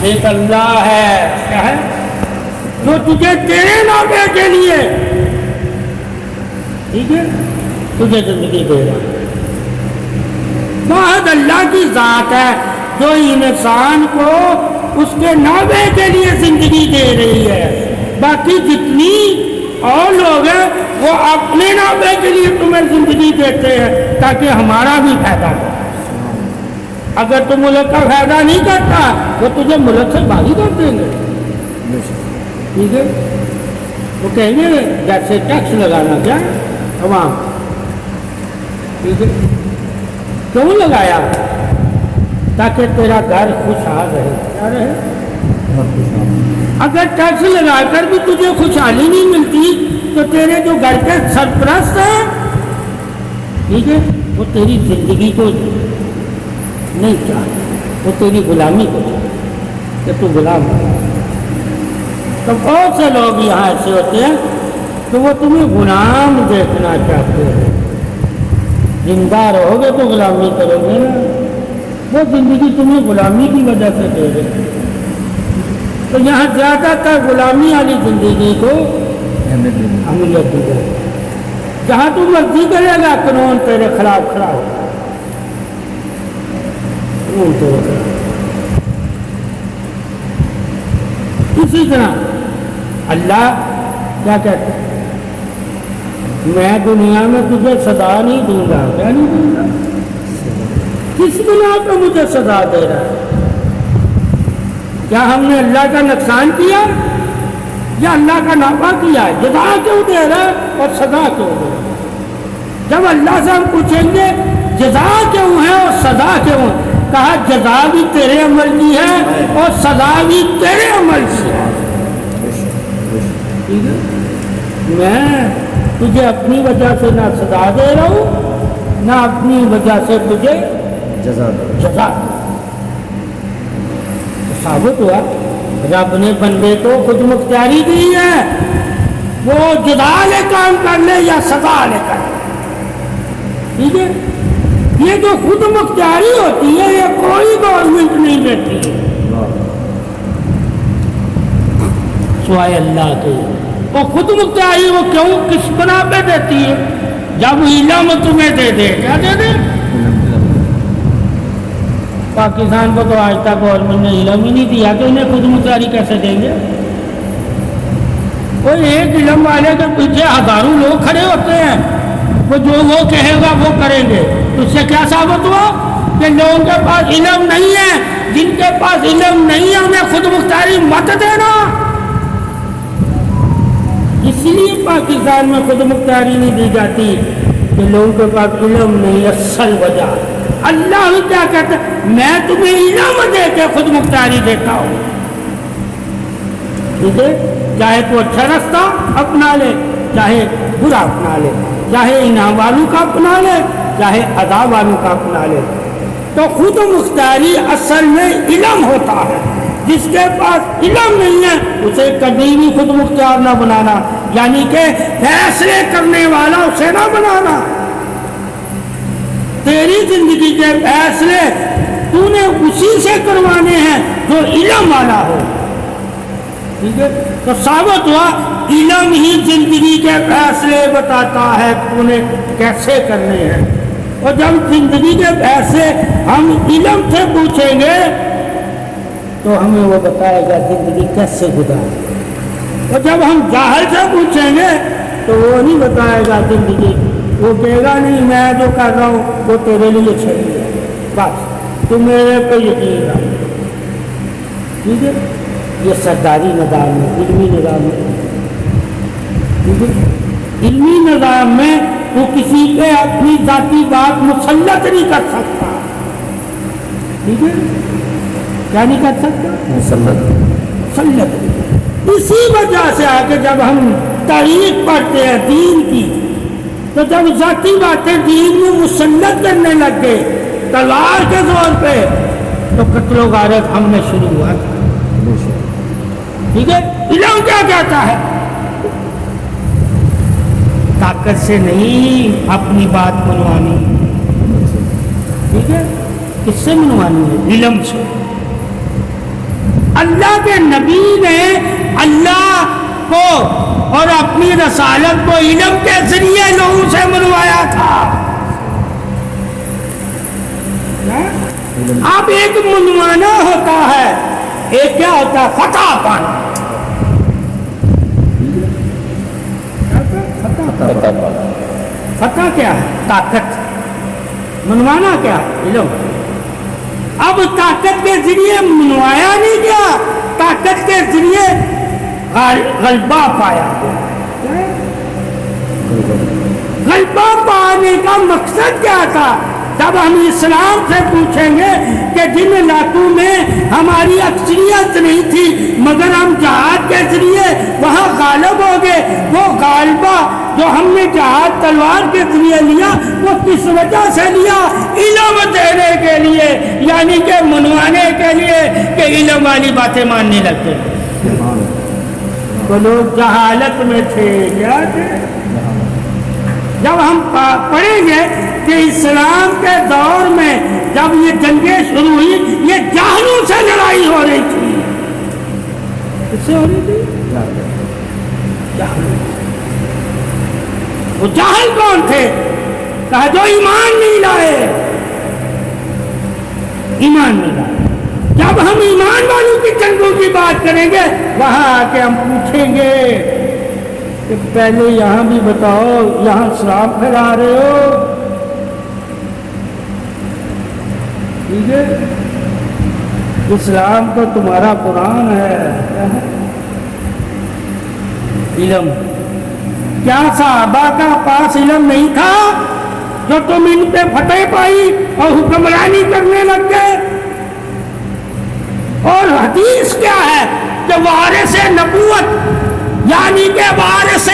ایک اللہ ہے، کیا ہے؟ جو تجھے تیرے نافع کے لیے، ٹھیک ہے، تجھے زندگی دے رہا ہے۔ واحد اللہ کی ذات ہے جو انسان کو اس کے نافع کے لیے زندگی دے رہی ہے۔ باقی جتنی اور لوگ ہیں وہ اپنے نافع کے لیے تمہیں زندگی دیتے ہیں تاکہ ہمارا بھی فائدہ ہو۔ اگر تم ملک کا فائدہ نہیں کرتا وہ تجھے ملک سے باہر کر دیں گے، ٹھیک ہے؟ وہ کہیں گے جیسے ٹیکس لگانا کیا عوام، ٹھیک ہے؟ کیوں لگایا؟ تاکہ تیرا گھر خوشحال رہے، کیا رہے؟ اگر ٹیکس لگا کر بھی تجھے خوشحالی نہیں ملتی تو تیرے جو گھر کے سرپرست ہیں، ٹھیک ہے، وہ تیری زندگی کو نہیں چاہتے، وہ تیری غلامی کو چاہتے کہ تو غلام ہو۔ تو بہت سے لوگ یہاں ایسے ہوتے ہیں کہ وہ تمہیں غلام دیکھنا چاہتے ہیں۔ زندہ رہو گے تو غلامی کرو گے نا، وہ زندگی تمہیں غلامی کی وجہ سے دے رہے ہیں۔ تو یہاں زیادہ تر غلامی والی زندگی کو اہمیت دی جائے۔ جہاں تو مرضی کرے گا قانون تیرے خلاف کھڑا ہو، قانون تیرے خلاف۔ اسی طرح اللہ کیا کہتے ہیں؟ میں دنیا میں تجھے سزا نہیں دوں گا، کیا نہیں دوں گا؟ کس بنا پہ مجھے سزا دے رہا ہے؟ کیا ہم نے اللہ کا نقصان کیا یا اللہ کا نافع کیا؟ جزا کیوں دے رہا ہے اور سزا کیوں دے رہا ہے؟ جب اللہ سے ہم پوچھیں گے جزا کیوں ہے اور سزا کیوں ہے، کہا جزا بھی تیرے عمل کی ہے اور سزا بھی تیرے عمل کی ہے۔ ٹھیک ہے، میں تجھے اپنی وجہ سے نہ سزا دے رہا ہوں نہ اپنی وجہ سے تجھے جزا دے۔ ثابت ہوا رب نے بندے کو خود مختاری دی ہے، وہ جزا لے کام کر لے یا سزا لے کر لے، ٹھیک ہے؟ یہ جو خود مختاری ہوتی ہے یہ کوئی گورنمنٹ نہیں دیتی ہے سوائے اللہ کے۔ وہ خود مختاری وہ کیوں کس بنا پہ دیتی ہے؟ جب علم تمہیں دے دے، کیا دے دے؟ پاکستان کو تو آج تک گورنمنٹ نے علم ہی نہیں دیا تو انہیں خود مختاری کیسے دیں گے؟ کوئی ایک علم والے کے پیچھے ہزاروں لوگ کھڑے ہوتے ہیں، وہ جو وہ کہے گا وہ کریں گے۔ اس سے کیا ثابت ہوا کہ لوگوں کے پاس علم نہیں ہے، جن کے پاس علم نہیں ہے انہیں خود مختاری مت دینا۔ اس لیے پاکستان میں خود مختاری نہیں دی جاتی کہ لوگوں کے پاس علم نہیں، اصل وجہ اللہ ہی کیا کہتا ہے، میں تمہیں علم دے کے خود مختاری دیتا ہوں، ٹھیک ہے؟ چاہے تو اچھا راستہ اپنا لے، چاہے برا اپنا لے، چاہے انعام والوں کا اپنا لے، چاہے عذاب والوں کا اپنا لے۔ تو خود مختاری اصل میں علم ہوتا ہے، جس کے پاس علم نہیں ہے اسے کبھی بھی خود مختار نہ بنانا، یعنی کہ فیصلے کرنے والا اسے نہ بنانا۔ تیری زندگی کے فیصلے تو نے اسی سے کروانے ہیں جو علم والا ہو، ٹھیک ہے؟ تو ثابت ہوا علم ہی زندگی کے فیصلے بتاتا ہے تو نے کیسے کرنے ہیں۔ اور جب زندگی کے فیصلے ہم علم سے پوچھیں گے تو ہمیں وہ بتائے گا زندگی کیسے گزارے، اور جب ہم جاہل سے پوچھیں گے تو وہ نہیں بتائے گا زندگی، وہ کہے گا نہیں میں جو کر رہا ہوں وہ تیرے لیے صحیح ہے، بس تو میرے پہ یقین رکھ، ٹھیک ہے؟ یہ سرداری نظام ہے، علمی نظام ہے، ٹھیک ہے؟ علمی نظام میں وہ کسی پہ اپنی ذاتی بات مسلط نہیں کر سکتا، ٹھیک ہے؟ کیا نہیں کر سکتا؟ مسلط۔ اسی وجہ سے آگے جب ہم تاریخ پڑھتے ہیں دین کی تو جب ذاتی باتیں دین میں مسلط کرنے لگ گئے تلوار کے زور پہ تو قتل و غارت ہم نے شروع ہوا تھا، ٹھیک ہے؟ علم کیا کہتا ہے؟ طاقت سے نہیں اپنی بات منوانی، ٹھیک ہے؟ کس سے منوانی ہے؟ علم سے۔ اللہ کے نبی نے اللہ کو اور اپنی رسالت کو علم کے ذریعے لوگوں سے منوایا تھا. اب ایک منوانا ہوتا ہے، ایک کیا ہوتا ہے؟ فتح پانا. فتح کیا ہے؟ طاقت. منوانا کیا ہے؟ علم. اب طاقت کے ذریعے منوایا نہیں گیا، طاقت کے ذریعے غلبہ پایا. غلبہ پانے کا مقصد کیا تھا؟ جب ہم اسلام سے پوچھیں گے کہ جن علاقوں میں ہماری اکثریت نہیں تھی مگر ہم جہاد کے ذریعے وہاں غالب ہو گئے، وہ غالبہ جو ہم نے جہاد تلوار کے ذریعے لیا وہ کس وجہ سے لیا؟ علم دینے کے لیے، یعنی کہ منوانے کے لیے کہ علم والی باتیں ماننے لگتے. تو لوگ جہالت میں تھے. جب ہم پڑھیں گے کہ اسلام کے دور میں جب یہ جنگیں شروع ہوئی یہ جاہلوں سے لڑائی ہو رہی تھی. کس سے ہو رہی تھی؟ وہ جاہل کون تھے؟ کہا جو ایمان نہیں لائے. ایمان نہیں لائے. جب ہم ایمان والوں کی جنگوں کی بات کریں گے وہاں آ کے ہم پوچھیں گے کہ پہلے یہاں بھی بتاؤ، یہاں اسلام پھیلا رہے ہو. ٹھیک ہے، اسلام تو تمہارا قرآن ہے. علم کیا صحابہ کا پاس علم نہیں تھا جو تم ان پہ فتح پائی اور حکمرانی کرنے لگ گئے؟ اور حدیث کیا ہے کہ وارث نبوت، یعنی کہ وارث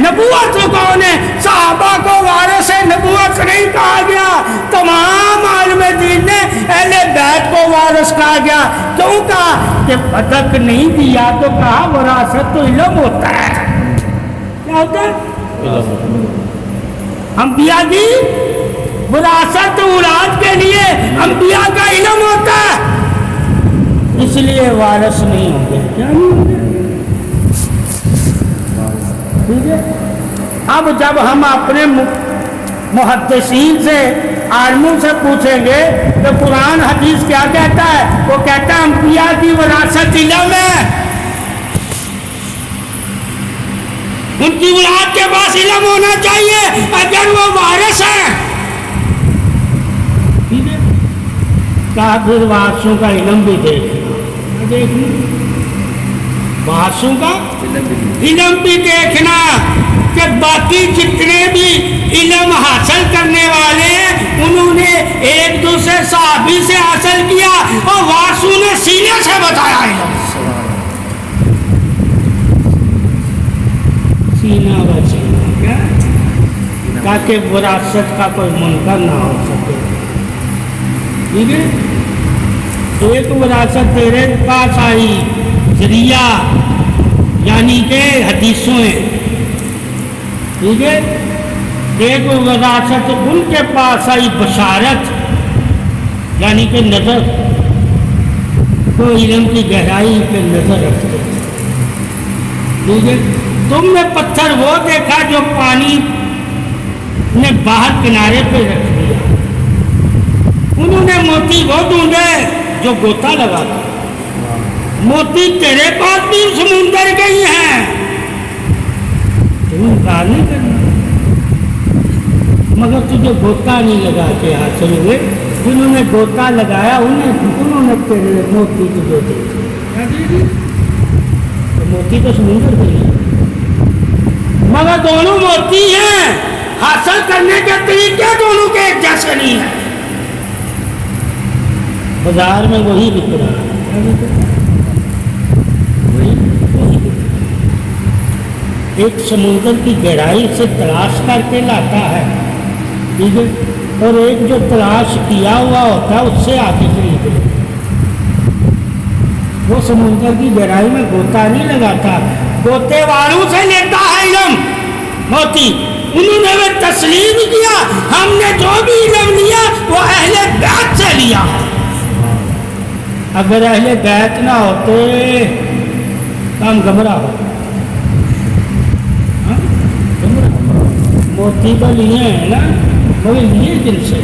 نبوت کون ہے؟ صحابہ کو وارث نبوت نہیں کہا گیا، تمام عالم دین نے اہل بیت کو وارث کہا گیا. کیوں کہا؟ کہ پتک نہیں دیا تو کہا وراثت تو علم ہوتا ہے. کیا ہوتا ہے؟ انبیاء کی وراثت اولاد کے لیے انبیاء کا علم ہوتا ہے، اس لیے وارث نہیں ہوں گے. کیا نہیں ہوں گے؟ ٹھیک ہے. اب جب ہم اپنے محدثین سے، عالموں سے پوچھیں گے کہ قرآن حدیث کیا کہتا ہے، وہ کہتا ہے انبیاء کی وراثت علم ہے. ان کی اولاد کے پاس علم ہونا چاہیے اگر وہ وارث ہیں. ٹھیک ہے. کہا پھر وارثوں کا علم بھی دیکھنا. وارثوں کا علم بھی دیکھنا کہ باقی جتنے بھی علم حاصل کرنے والے ہیں انہوں نے ایک دوسرے صحابی سے حاصل کیا اور وارثوں نے سینے سے بتایا. علم سینہ بچینا کیا، تاکہ وراثت کا کوئی منکر نہ ہو سکے. ٹھیک ہے. ایک وراثت تیرے پاس آئی ذریعہ، یعنی کہ حدیثوں ہیں. ٹھیک ہے. ایک وراثت ان کے پاس آئی بشارت، یعنی کہ نظر، تو علم کی گہرائی پہ نظر رکھتے. ٹھیک ہے. تم نے پتھر وہ دیکھا جو پانی نے باہر کنارے پہ رکھ دیا، انہوں نے موتی وہ ڈھونڈے جو گوتا لگا تھا. موتی تیرے پاس بھی سمندر گئی ہیں، تم انکار نہیں کرنا، مگر تجھے گوتا نہیں لگا کے حاصل ہوئے. انہوں نے گوتا لگایا، انہوں نے تیرے موتی تجھے دے. موتی تو سمندر گئی ہے، مگر دونوں موتی ہیں، حاصل کرنے کے طریقے دونوں کے ایک جیسے نہیں ہیں. بازار میں وہی بک رہا ہے، ایک سمندر کی گہرائی سے تلاش کر کے لاتا ہے. ٹھیک ہے. اور ایک جو تلاش کیا ہوا ہوتا ہے اس سے آگے خرید لے. وہ سمندر کی گہرائی میں گوتا نہیں لگاتا، گوتے والوں سے لیتا ہے علم موتی. انہوں نے وہ تسلیم کیا، ہم نے جو بھی علم لیا وہ اہل بیت سے لیا. اگر اہل بیت نہ ہوتے تو ہم گمراہ ہوتے. موتی تو لیے ہیں نا, وہی لیے دل سے.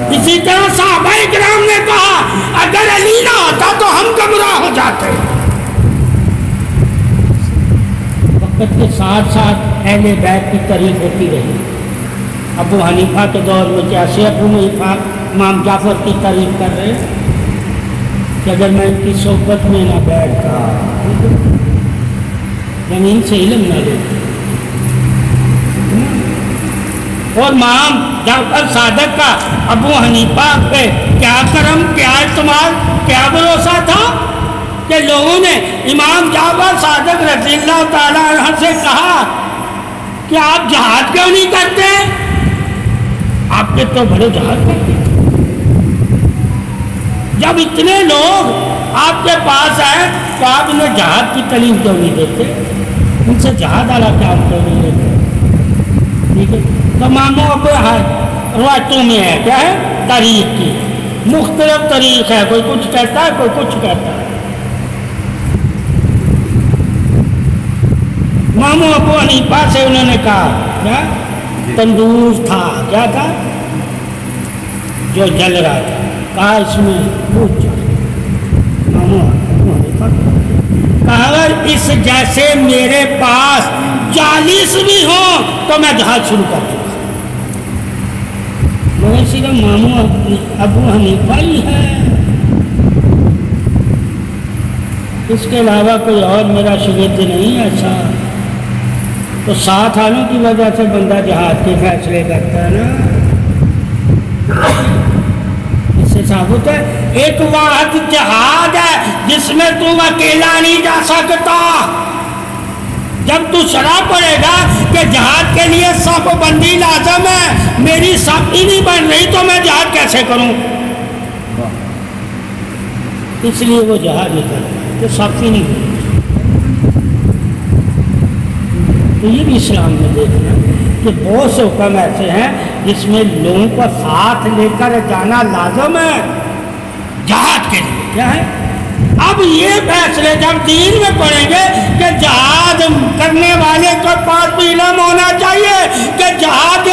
اسی طرح صحابہ کرام نے کہا اگر علی نہ ہوتا تو ہم گمراہ ہو جاتے. وقت کے ساتھ ساتھ اہل بیت کی تعریف ہوتی رہی. ابو حنیفہ کے دور میں جیسے ابو حنیفہ امام جعفر کی تعریف کر رہے کہ اگر میں ان کی صحبت میں نہ بیٹھتا, یعنی ان سے علم نہ لیتا. اور امام جعفر صادق کا ابو حنیفہ پہ کیا کرم, کیا اعتماد, کیا بھروسہ تھا کہ لوگوں نے امام جعفر صادق رضی اللہ تعالیٰ عنہ سے کہا کہ آپ جہاد کیوں نہیں کرتے؟ آپ کے تو بڑے جہاد کرتے ہیں. جب اتنے لوگ آپ کے پاس آئے تو آپ انہیں جہاد کی تعلیم کیوں نہیں دیتے؟ ان سے جہاد والا کام کیوں نہیں دیتے؟ ٹھیک ہے, تو مانگو پہ ہے روایتوں میں ہے کیا ہے تاریخ کی مختلف طریق ہے, کوئی کچھ کہتا ہے کوئی کچھ کہتا ہے. امام ابو حنیفہ سے انہوں نے کہا کیا تندور تھا, کیا تھا جو جل رہا تھا, کہا اس میں پوچھ کہا اگر اس جیسے میرے پاس 40 بھی ہوں تو میں جہاد شروع کر دوں گا. مگر صرف ماموں ابو حنیفہ ہی ہے, اس کے علاوہ کوئی اور میرا شاگرد نہیں ایسا. تو 7 حالوں کی وجہ سے بندہ جہاد کے فیصلے کرتا ہے نا. اس سے ثابت ہے ایک واحد جہاد ہے جس میں تم اکیلا نہیں جا سکتا. جب تو شرح پڑے گا کہ جہاد کے لیے صف بندی لازم ہے, میری صف ہی نہیں بن رہی تو میں جہاد کیسے کروں؟ اس لیے وہ جہاد نہیں کرتا, تو صف ہی نہیں بن. تو یہ بھی اسلام میں دیکھنا کہ بہت سے حکم ایسے ہیں جس میں لوگوں کو ساتھ لے کر جانا لازم ہے جہاد کے لیے. کیا ہے اب یہ فیصلے جب دین میں پڑیں گے کہ جہاد کرنے والے کے پاس بھی علم ہونا چاہیے کہ جہاد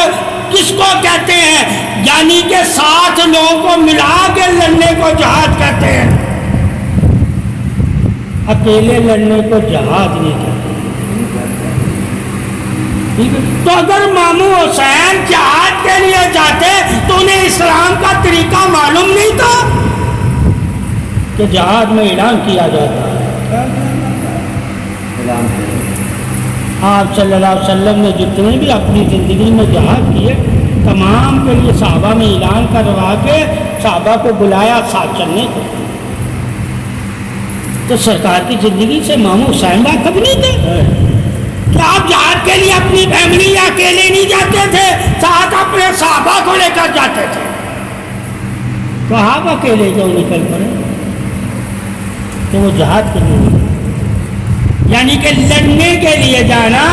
کس کو کہتے ہیں, یعنی کہ 7 لوگوں کو ملا کے لڑنے کو جہاد کہتے ہیں, اکیلے لڑنے کو جہاد نہیں کہتے. تو اگر ماموں حسین جہاد کے لیے جاتے تو انہیں اسلام کا طریقہ معلوم نہیں تھا کہ جہاد میں اعلان کیا جاتا ہے. آپ صلی اللہ علیہ وسلم نے جتنے بھی اپنی زندگی میں جہاد کیے تمام کے لیے صحابہ میں اعلان کروا کے صحابہ کو بلایا ساتھ چلنے کو. تو سرکار کی زندگی سے ماموں حسین واقف نہیں تھے کہ آپ جہاد کے لیے اپنی فیملی یا اکیلے نہیں جاتے تھے, ساتھ اپنے صحابہ کو لے کر جاتے تھے. تو آپ اکیلے کیوں نکل پڑے؟ تو وہ جہاد کے لیے, یعنی کہ لڑنے کے لیے جانا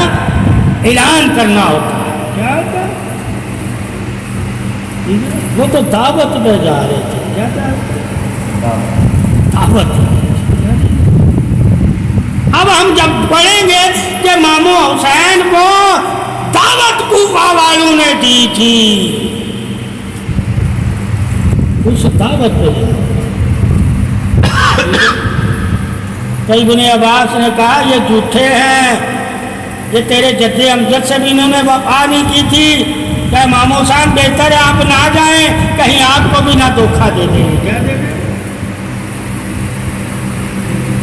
اعلان کرنا ہوتا ہے. کیا ہوتا ہے؟ وہ تو دعوت میں جا رہے تھے. کیا دعوت. اب ہم جب پڑھیں گے کہ ماموں حسین کو دعوت کوفہ والوں نے دی تھی, اس دعوت پہ تو ابن عباس نے کہا یہ جھوٹے ہیں, یہ تیرے جد امجد سے بھی انہوں نے وفا نہیں کی تھی کہ امام حسین بہتر ہے آپ نہ جائیں, کہیں آپ کو بھی نہ دھوکہ دے دیں. کیا دے دیں؟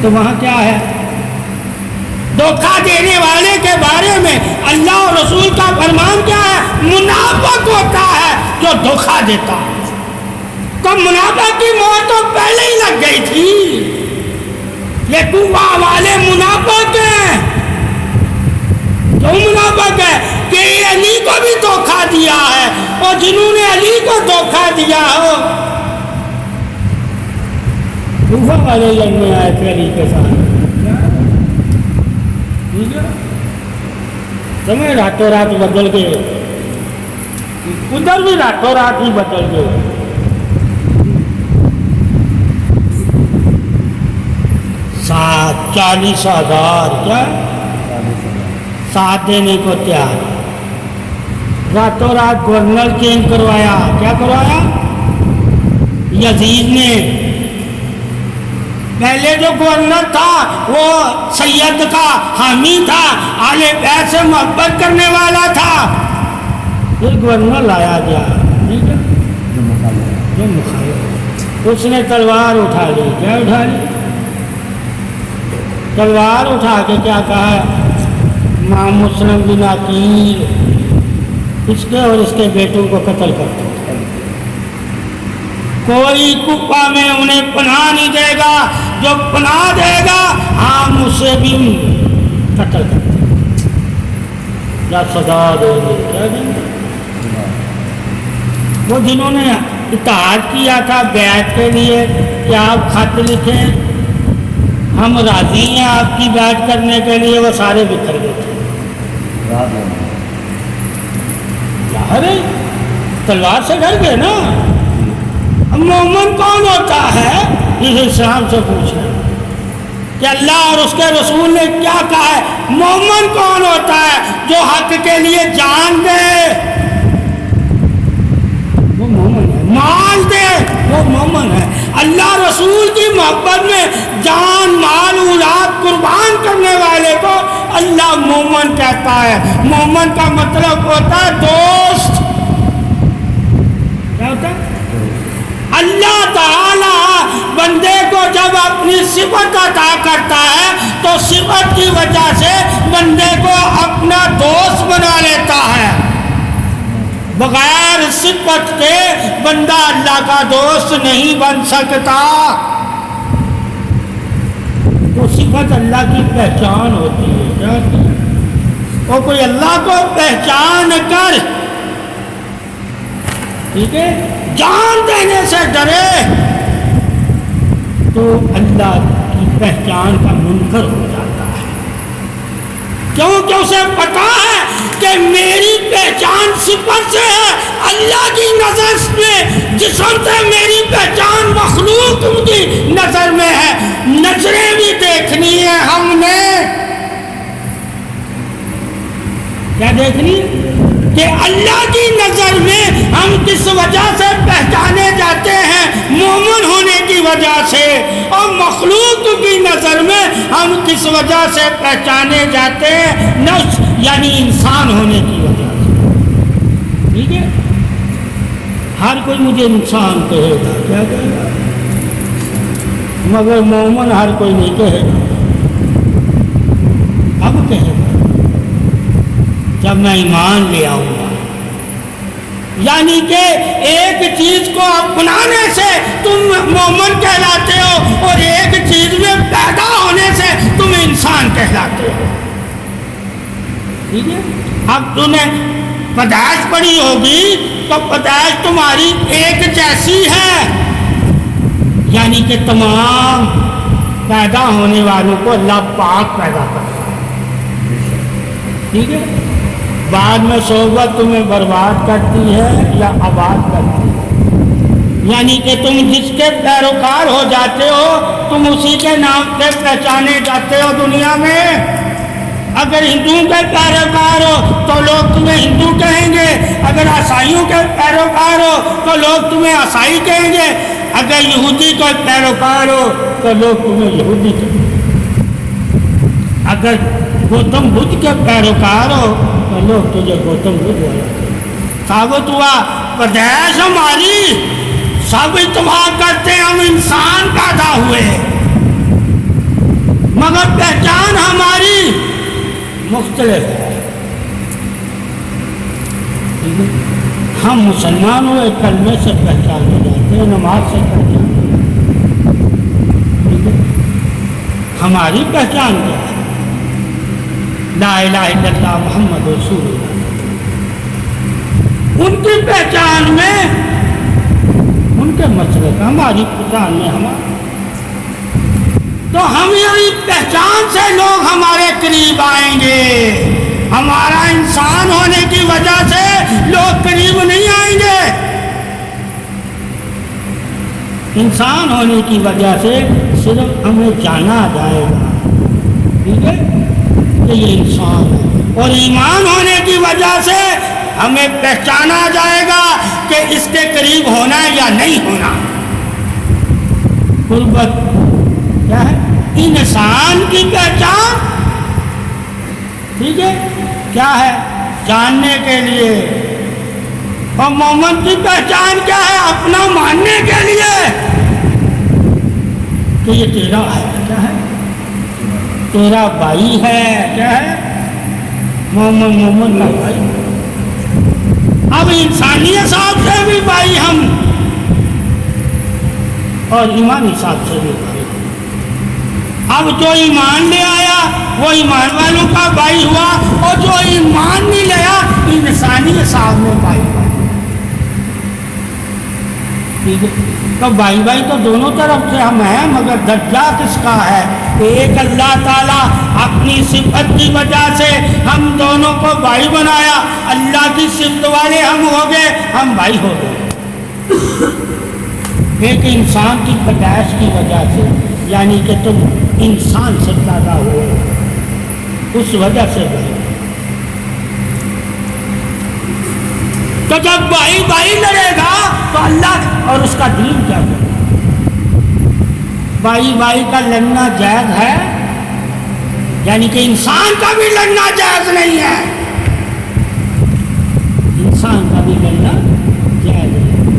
تو وہاں کیا ہے؟ دھوکہ دینے والے کے بارے میں اللہ اور رسول کا فرمان کیا ہے؟ منافق ہوتا ہے جو دھوکہ دیتا ہے. تو منافق کی موت تو پہلے ہی لگ گئی تھی. یہ کوفہ والے منافق ہیں. تو منافق ہے کہ علی کو بھی دھوکہ دیا ہے, اور جنہوں نے علی کو دھوکہ دیا ہو کوفہ والے لڑنے آئے تھے علی کے ساتھ. سمجھ راتوں رات بدل گئے, ادھر بھی راتوں رات ہی بدل گئے. ساتھ 40,000 کیا ساتھ دینے کو تیار. راتوں رات گورنر چینج کروایا. کیا کروایا؟ یزید نے. پہلے جو گورنر تھا وہ سید کا حامی تھا, اہل بیت سے محبت کرنے والا تھا. پھر گورنر لایا گیا جو مخالف, اس نے تلوار اٹھا لی. کیا اٹھا لی؟ تلوار اٹھا کے کیا کہا؟ امام مسلم بن عقیل اس کے اور اس کے بیٹوں کو قتل کرتا. کوئی کفہ میں انہیں پناہ نہیں دے گا, جو پناہ دے گا ہم اسے بھی قتل کرتے یا سزا دیں گے. کیا دیں گے؟ وہ جنہوں نے اطاعت کیا تھا بیعت کے لیے کہ آپ خط لکھیں ہم راضی ہیں آپ کی بیعت کرنے کے لیے, وہ سارے بکھر گئے تھے. ارے تلوار سے ڈر گئے نا. اب مومن کون ہوتا ہے اس اسلام سے پوچھنا کہ اللہ اور اس کے رسول نے کیا کہا ہے. مومن کون ہوتا ہے جو حق کے لیے جان دے, وہ مومن ہے. مال دے, وہ مومن ہے. اللہ رسول کی محبت میں جان مال اولاد قربان کرنے والے کو اللہ مومن کہتا ہے. مومن کا مطلب ہوتا ہے دوست. کیا ہوتا ہے؟ اللہ تعالی بندے کو جب اپنی صفت عطا کرتا ہے تو صفت کی وجہ سے بندے کو اپنا دوست بنا لیتا ہے. بغیر صفت کے بندہ اللہ کا دوست نہیں بن سکتا. وہ صفت اللہ کی پہچان ہوتی ہے. وہ کوئی اللہ کو پہچان کر, ٹھیک ہے, جان دینے سے ڈرے تو اللہ کی پہچان کا منکر ہو جاتا ہے. کیونکہ اسے پتا ہے کہ میری پہچان صفت سے ہے. اللہ کی نظر میں جسم سے میری پہچان مخلوق کی نظر میں ہے. نظریں بھی دیکھنی ہے ہم نے. کیا دیکھنی؟ کہ اللہ کی نظر میں ہم کس وجہ سے پہچانے جاتے ہیں, مومن ہونے کی وجہ سے, اور مخلوق کی نظر میں ہم کس وجہ سے پہچانے جاتے ہیں, نفس یعنی انسان ہونے کی وجہ سے. ٹھیک ہے, ہر کوئی مجھے انسان کہے گا. کیا کہے گا؟ مگر مومن ہر کوئی نہیں کہے گا. اب کہے گا جب میں ایمان لے آؤں گا. یعنی کہ ایک چیز کو اپنانے سے تم مومن کہلاتے ہو اور ایک چیز میں پیدا ہونے سے تم انسان کہلاتے ہو. ٹھیک ہے, اب تم نے پیدائش پڑھی ہوگی تو پیدائش تمہاری ایک جیسی ہے, یعنی کہ تمام پیدا ہونے والوں کو اللہ پاک پیدا کرتا ہے. ٹھیک ہے, بعد میں صحبت تمہیں برباد کرتی ہے یا آباد کرتی ہے. یعنی کہ تم جس کے پیروکار ہو جاتے ہو تم اسی کے نام سے پہچانے جاتے ہو دنیا میں. اگر ہندوؤں کے پیروکار ہو تو لوگ تمہیں ہندو کہیں گے, اگر عیسائیوں کے پیروکار ہو تو لوگ تمہیں عیسائی کہیں گے, اگر یہودی کا پیروکار ہو تو لوگ تمہیں یہودی کہیں گے, اگر گوتم بدھ کے پیروکار ہو تو لوگ تجھے گوتم بدھ والا. ثابت ہوا پیدائش ہماری سب اتفاق کرتے ہیں ہم انسان پیدا ہوئے, مگر پہچان ہماری مختلف ہے. ہم مسلمان ہوئے کلمے سے پہچان ہو جاتے ہیں, نماز سے پہچان ہو جاتے ہیں. ہماری پہچان کیا ہے؟ لا الہ الا اللہ محمد رسول اللہ. ان کی پہچان میں ان کے مسئلے کا, ہماری پہچان میں ہمارا. تو ہماری پہچان سے لوگ ہمارے قریب آئیں گے. ہمارا انسان ہونے کی وجہ سے لوگ قریب نہیں آئیں گے. انسان ہونے کی وجہ سے صرف ہمیں جانا جائے گا. ٹھیک ہے کہ یہ انسان ہے، اور ایمان ہونے کی وجہ سے ہمیں پہچانا جائے گا کہ اس کے قریب ہونا یا نہیں ہونا۔ قربت کیا ہے؟ انسان کی پہچان ٹھیک ہے کیا ہے؟ جاننے کے لیے، اور مومن کی پہچان کیا ہے؟ اپنا ماننے کے لیے کہ یہ تیرا ہے، کیا ہے؟ تیرا بھائی ہے، کیا ہے؟ مومن کا بھائی۔ اب انسانی حساب سے بھی بھائی ہم، اور ایمانی حساب سے بھی بھائی۔ اب جو ایمان لے آیا وہ ایمان والوں کا بھائی ہوا، اور جو ایمان نہیں لیا انسانی حساب میں بھائی ہوا۔ ٹھیک ہے، تو بھائی بھائی تو دونوں طرف سے ہم ہیں، مگر درجہ کس کا ہے؟ ایک اللہ تعالیٰ اپنی صفت کی وجہ سے ہم دونوں کو بھائی بنایا، اللہ کی صفت والے ہم ہو گئے، ہم بھائی ہو گئے۔ ایک انسان کی پیدائش کی وجہ سے، یعنی کہ تم انسان سے پیدا ہوئے، اس وجہ سے بھائی۔ تو جب بھائی بھائی لڑے گا تو اللہ اور اس کا دین کیا کرے؟ بھائی بھائی کا لڑنا جائز ہے، یعنی کہ انسان کا بھی لڑنا جائز نہیں ہے، انسان کا بھی لڑنا جائز نہیں۔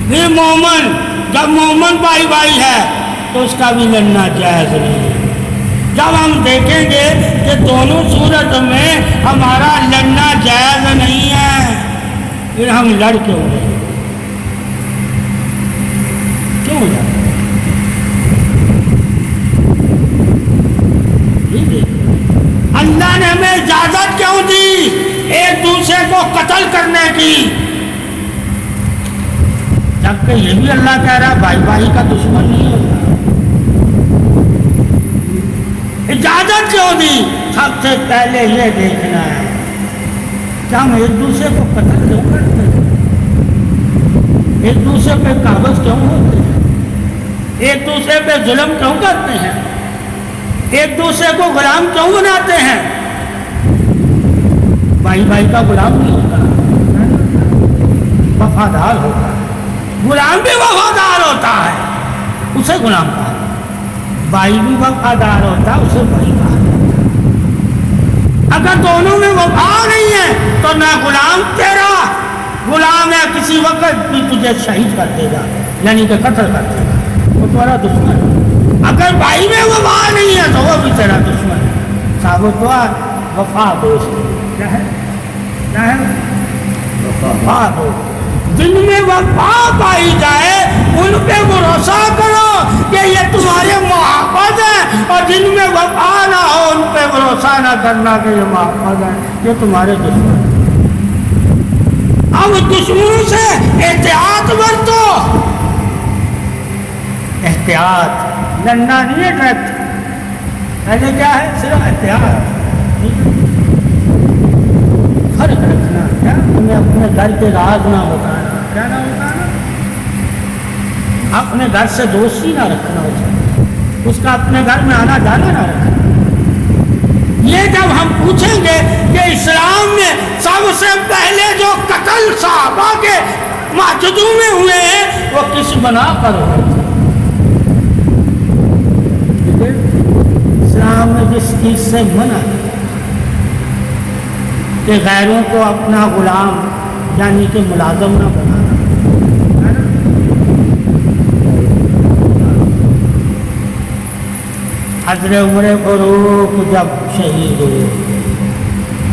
پھر مومن، جب مومن بھائی بھائی ہے تو اس کا بھی لڑنا جائز نہیں ہے۔ جب ہم دیکھیں گے کہ دونوں صورت میں ہمارا لڑنا جائز نہیں ہے، پھر ہم لڑ کیوں رہے؟ کیوں لڑ؟ اللہ نے ہمیں اجازت کیوں دی ایک دوسرے کو قتل کرنے کی؟ جبکہ یہ بھی اللہ کہہ رہا ہے بھائی بھائی کا دشمن نہیں ہوتا۔ اجازت کیوں دی؟ سب سے پہلے یہ دیکھنا ہے کہ ہم ایک دوسرے کو قتل کیوں کرتے ہیں، ایک دوسرے پہ قابض کیوں ہوتے ہیں، ایک دوسرے پہ ظلم کیوں کرتے ہیں، ایک دوسرے کو غلام کیوں بناتے ہیں؟ بھائی بھائی کا غلام نہیں ہوتا، وفادار ہوتا ہے، غلام بھی وفادار ہوتا ہے، اسے غلام کہا۔ بھائی بھی وفادار ہوتا ہے، اسے بھائی کہا۔ اگر دونوں میں وفا نہیں ہے تو نہ غلام تیرا غلام ہے، کسی وقت بھی تجھے شہید کر دے گا، یعنی کہ قتل کر دے گا، وہ تمہارا دشمن ہے۔ اگر بھائی میں وفا نہیں ہے تو وہ بھی تیرا دشمن ہے۔ ثابت ہوا وفا دوست کیا ہے؟ کیا ہے؟ وفا دوست۔ جن میں وفا پائی جائے ان پہ بھروسہ کرو کہ یہ تمہارے محافظ ہیں، اور جن میں وفا نہ ہو ان پہ بھروسہ نہ کرنا کہ یہ محافظ ہیں، یہ تمہارے دشمن ہیں۔ اب دشمنوں سے احتیاط برتو، احتیاط، لڑنا نہیں ہے ڈائریکٹ، پہلے کیا ہے؟ صرف احتیاط، فرق رکھنا، کیا تمہیں اپنے گھر کے راز نہ بتانا، کیا نہ بتانا، اپنے گھر سے دوستی نہ رکھنا، اس کا اپنے گھر میں آنا جانا نہ رکھنا۔ یہ جب ہم پوچھیں گے کہ اسلام میں سب سے پہلے جو قتل صحابہ کے معجزوں میں ہوئے ہیں وہ کس بنا پر ہوئے تھے؟ اسلام میں جس چیز سے منع ہے کہ غیروں کو اپنا غلام یعنی کہ ملازم نہ بنانا، ہے نا؟ حضرت عمر فاروق جب شہید ہوئے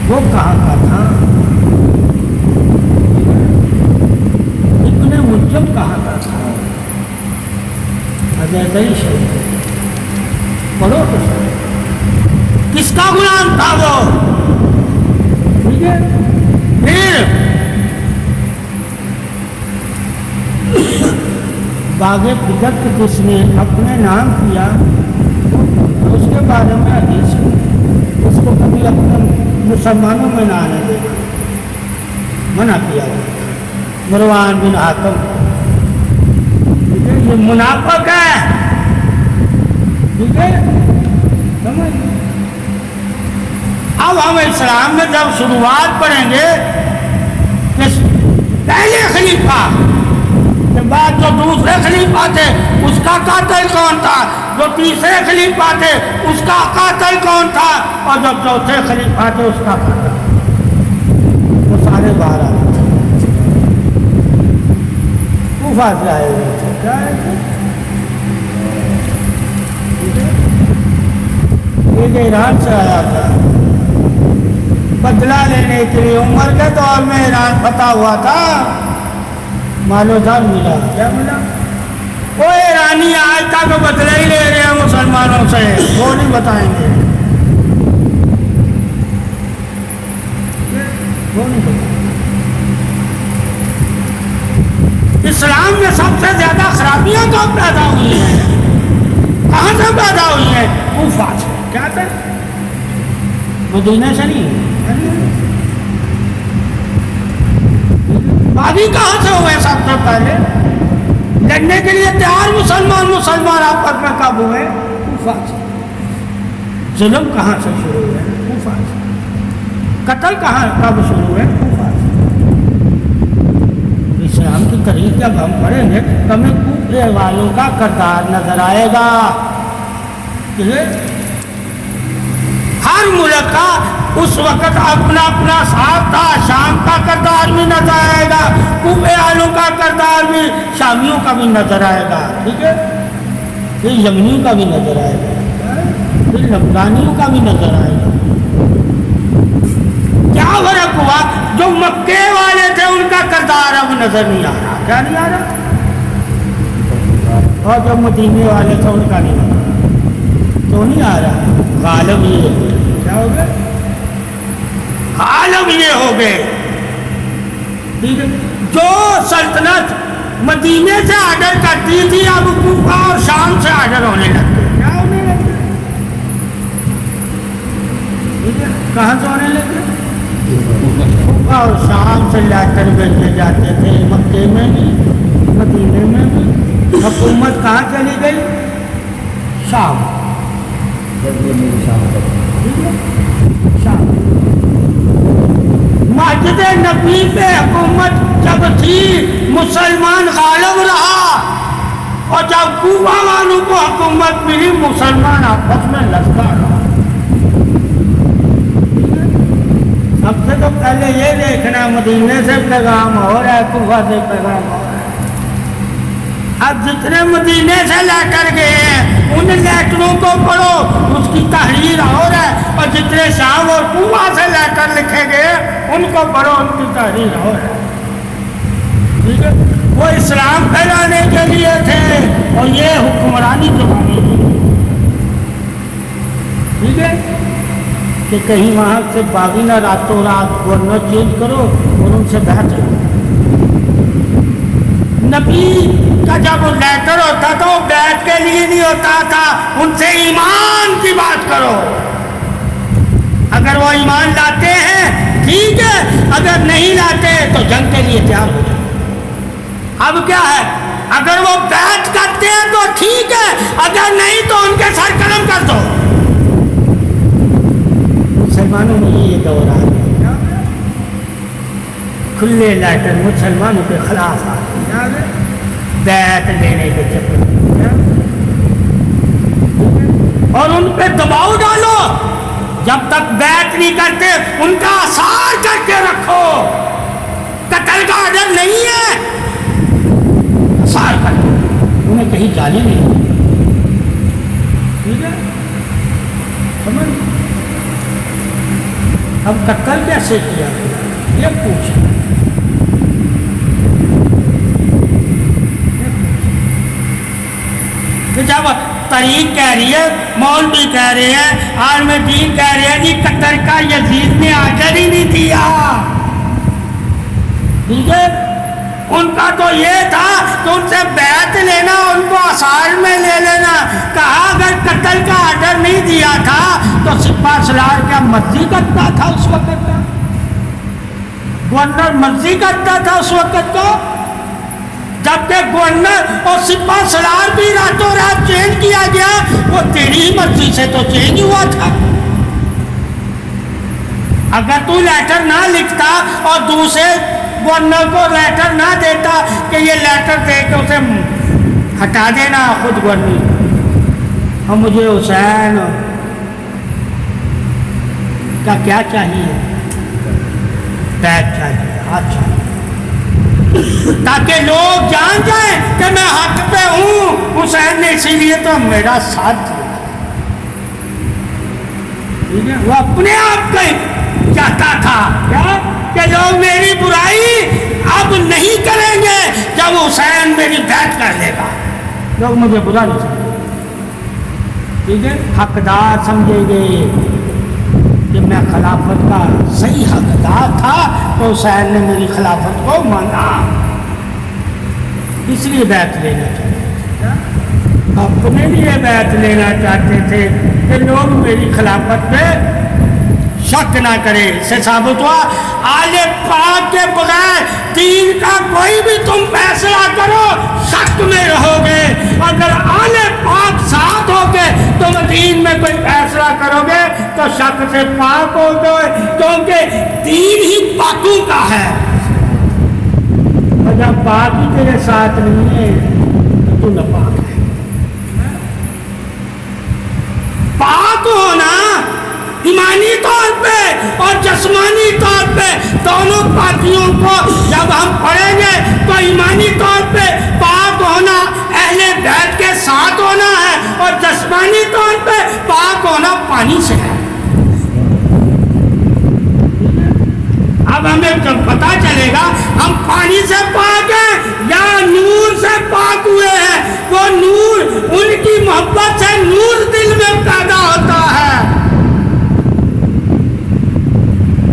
وہ کہاں کا تھا؟ ابن ملجم کہاں کا تھا؟ حضرت علی شہید پڑھو تو کس کا غلام تھا وہ؟ ٹھیک ہے، پھر باغ فکر جس نے اپنے نام کیا اس کے بارے میں حدیث اس کو کبھی اپنے مسلمانوں میں نہ آنے دینا، منع کیا مروان بن حاتم، ٹھیک ہے، یہ منافق ہے، ٹھیک ہے، سمجھ ہم اسلام میں جب شروعات پڑھیں گے کہ پہلے خلیفہ کے بعد جو دوسرے خلیفہ تھے اس کا قاتل کون تھا، جو تیسرے خلیفہ تھے اس کا قاتل کون تھا، اور جو چوتھے خلیفہ تھے اس کا قاتل، وہ سارے باہر آ گئے تھے، کوفہ سے آئے ہوئے تھے، کیا ہے یہ ایران سے آیا تھا بدلہ لینے کے لیے، عمر کے دور میں ایران فتح ہوا تھا، مال و جان ملا، کیا ملا؟ وہ ایرانی آج تک بدلہ ہی لے رہے ہیں مسلمانوں سے، وہ نہیں بتائیں گے، وہ نہیں بتائیں گے۔ اسلام میں سب سے زیادہ خرابیاں کہاں پیدا ہوئی ہیں، کہاں سے پیدا ہوئی ہیں؟ کوفہ سے۔ کیا تھا؟ مدینہ سے نہیں، بابی کہاں سے ہوئے؟ سب سے پہلے لڑنے کے لیے تیار مسلمان آپس میں کب ہوئے؟ کوفہ سے۔ ظلم کہاں سے شروع ہوئے؟ کوفہ سے۔ قتل کب شروع ہوئے؟ کوفہ سے۔ اسلام کی تاریخ جب ہم پڑھیں گے تو ہمیں کوفے والوں کا کردار نظر آئے گا۔ ہر ملک کا اس وقت اپنا اپنا ساتھ تھا، شام کا کردار بھی نظر آئے گا، کوفے والوں کا کردار بھی، شامیوں کا بھی نظر آئے گا، ٹھیک ہے، پھر یمنیوں کا بھی نظر آئے گا، پھر لبنانیوں کا بھی نظر آئے گا۔ کیا فرق ہوا؟ جو مکے والے تھے ان کا کردار اب نظر نہیں آ رہا، کیا نہیں آ رہا؟ اور جو مدینے والے تھے ان کا نہیں آ رہا، تو نہیں آ رہا۔ غالب یہ کیا ہو گئے؟ غالب یہ ہو گئے، ٹھیک ہے، جو سلطنت مدینے سے آرڈر کرتی تھی اب کوفہ اور شام سے آرڈر ہونے لگتے، کیا ہونے لگتے؟ ٹھیک ہے، کہاں سے ہونے لگتے؟ کوفہ اور شام سے لیٹر بھیجے جاتے تھے، مکے میں بھی مدینے میں بھی۔ حکومت کہاں چلی گئی؟ شام۔ مسجد نبی پہ حکومت جب تھی مسلمان غالب رہا، اور جب کوفہ والوں کو حکومت ملی مسلمان آپس میں لڑتا رہا۔ سب سے تو پہلے یہ دیکھنا مدینے سے پیغام ہو رہا ہے، کوفہ سے پیغام ہو رہا ہے۔ اب جتنے مدینے سے لیٹر گئے ہیں ان لیٹروں کو پڑھو، اس کی تحریر ہو رہا ہے، اور جتنے شام اور کوفہ سے لیٹر لکھے گئے ان کو پڑھو، ان کی تحریر ہو رہا ہے، ٹھیک ہے۔ وہ اسلام پھیلانے کے لیے تھے اور یہ حکمرانی کروانے کے لیے، ٹھیک ہے، کہ کہیں وہاں سے باغی نہ راتوں رات گورنر چینج کرو اور ان سے بیعت کرو۔ نبی کا جب لیٹر ہوتا تو بیعت کے لیے نہیں ہوتا تھا، ان سے ایمان کی بات کرو، اگر وہ ایمان لاتے ہیں ٹھیک ہے، اگر نہیں لاتے تو جنگ کے لیے تیار ہو جائے۔ اب کیا ہے، اگر وہ بیعت کرتے ہیں تو ٹھیک ہے، اگر نہیں تو ان کے سر قلم کر دو۔ مسلمانوں میں یہ دور آ گیا، کھلے لیٹر مسلمانوں کے خلاف آ گئے، بیعت لینے کے چکر میں، اور ان پہ دباؤ ڈالو، جب تک بیعت نہیں کرتے ان کا اثار کر کے رکھو، قتل کا آرڈر نہیں ہے، اثار کر کے انہیں کہیں جانے نہیں، ٹھیک ہے، سمجھ؟ اب قتل کیسے کیا گیا یہ پوچھیں، جب طریق کہہ رہی ہے، مولوی کہہ رہے ہیں، عالم دین کہہ رہے ہیں کہ قتل کا یزید نے آرڈر ہی نہیں دیا، ٹھیک ہے، ان کا تو یہ تھا کہ ان سے بیعت لینا، ان کو اثار میں لے لینا، کہا اگر قتل کا آرڈر نہیں دیا تھا تو سپاہ سالار کیا مرضی کرتا تھا اس وقت کا، گورنر مرضی کرتا تھا اس وقت کو، جبکہ گورنر اور سپاہ سالار بھی راتوں رات چینج کیا گیا، وہ تیری مرضی سے تو چینج ہوا تھا، اگر تو لیٹر نہ لکھتا اور دوسرے گورنر کو لیٹر نہ دیتا کہ یہ لیٹر دے کے اسے ہٹا دینا خود گورنر، اور مجھے حسین کا کیا چاہیے؟ بیگ چاہیے، ہاتھ چاہیے، تاکہ لوگ جان جائیں کہ میں حق پہ ہوں۔ حسین نے اسی لیے تو میرا ساتھ دیا، وہ اپنے آپ کو چاہتا تھا کیا کہ لوگ میری برائی اب نہیں کریں گے جب حسین میری بیعت کر لے گا، لوگ مجھے برا نہیں سمجھیں، ٹھیک ہے، حقدار سمجھیں گے کہ میں خلافت کا صحیح حقدار تھا، تو حسین نے میری خلافت کو مانا، اس لیے بیعت لینا چاہتے تھے، اپنے لیے بیعت لینا چاہتے تھے کہ لوگ میری خلافت پہ شک نہ کرے۔ اس سے ثابت ہوا آل پاک کے بغیر دین کا کوئی بھی تم فیصلہ کرو شک میں رہو گے، اگر آل پاک ساتھ ہو کے تم دین میں کوئی فیصلہ کرو گے تو شک سے پاک ہو گئے، کیونکہ دین ہی پاکوں کا ہے، اور جب پاک ہی تیرے ساتھ نہیں ہے تو ناپاک ہے۔ پاک ہونا ایمانی طور پہ اور جسمانی طور پہ دونوں پاکیوں کو جب ہم پڑھیں گے تو ایمانی طور پہ پاک ہونا اہل بیت کے ساتھ ہونا ہے، اور جسمانی طور پہ پاک ہونا پانی سے ہے۔ اب ہمیں جب پتا چلے گا ہم پانی سے پاک ہیں یا نور سے پاک ہوئے ہیں، وہ نور ان کی محبت سے نور دل میں پیدا ہوتا ہے،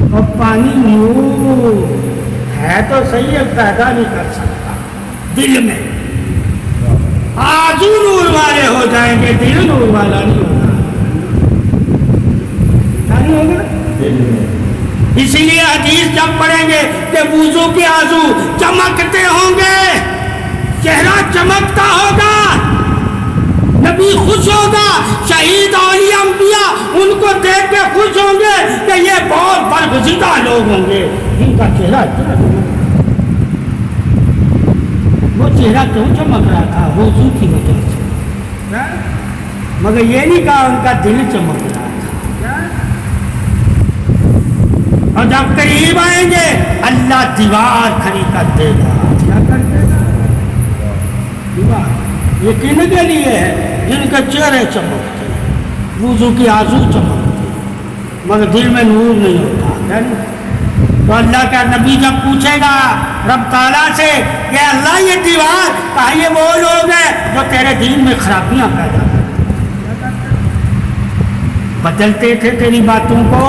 اور پانی نور ہے تو صحیح ہے، پیدا نہیں کر سکتا دل میں، آجو نور والے ہو جائیں گے، دل نور والا نہیں ہوگا، نہیں ہوگا۔ اسی لیے حدیث جب پڑھیں گے کہ وضو کے آزو چمکتے ہوں گے، چہرہ چمکتا ہوگا، نبی خوش ہوگا، شہید اولیاء انبیاء ان کو دیکھ کے خوش ہوں گے کہ یہ بہت برگزیدہ لوگ ہوں گے، ان کا چہرہ اتنا وہ چہرہ کیوں چمک رہا تھا؟ وضو کی وجہ سے، مگر یہ نہیں کہا ان کا دل چمک رہا تھا۔ اور جب قریب آئیں گے اللہ دیوار کھڑی کر دے گا، کیا کر دے گا؟ دیوار۔ یہ کن کے لیے ہے؟ جن کے چہرے چمکتے ہیں، وضو کی آزو چمکتے ہیں، مگر دل میں نور نہیں ہوتا۔ تو اللہ کا نبی جب پوچھے گا رب تعالیٰ سے کہ اللہ یہ دیوار کہا یہ وہ لوگ ہیں جو تیرے دین میں خرابیاں پیدا کرتے، بدلتے تھے تیری باتوں کو،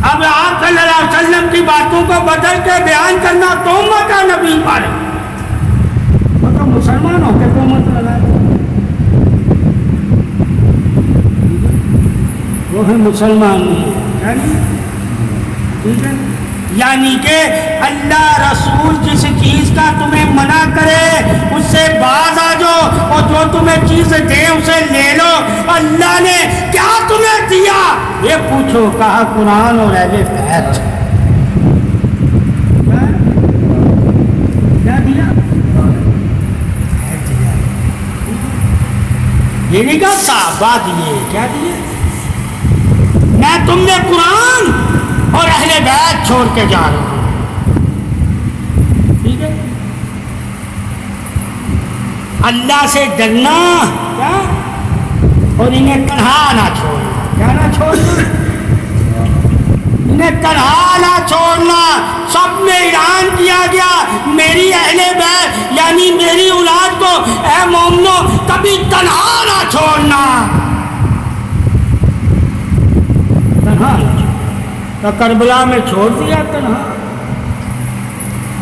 اب آپ صلی اللہ علیہ وسلم کی باتوں کو بدل کے بیان کرنا تہمت ہے نبی پر، مگر مسلمان ہو کے تہمت لگائے، وہ ہے مسلمان نہیں، ٹھیک ہے، یعنی کہ اللہ رسول جس چیز کا تمہیں منع کرے اس سے باز آ جاؤ، اور جو تمہیں چیز دے اسے لے لو۔ اللہ نے کیا تمہیں دیا یہ پوچھو، کہا قرآن اور اہل بیت۔ کیا دیا؟ یہ نہیں کہا صحابہ دیے، کیا دیے؟ میں تم نے قرآن اور اہل بیت چھوڑ کے جا رہا ہوں، ٹھیک ہے۔ اللہ سے ڈرنا کیا، اور انہیں تنہا نہ چھوڑنا، کیا نہ چھوڑنا، انہیں تنہا نہ چھوڑنا۔ سب میں اعلان کیا گیا میری اہل بیت یعنی میری اولاد کو اے مومنو کبھی تنہا نہ چھوڑنا، تنہا نہ چھوڑنا۔ تو کربلا میں چھوڑ دیا تنہا۔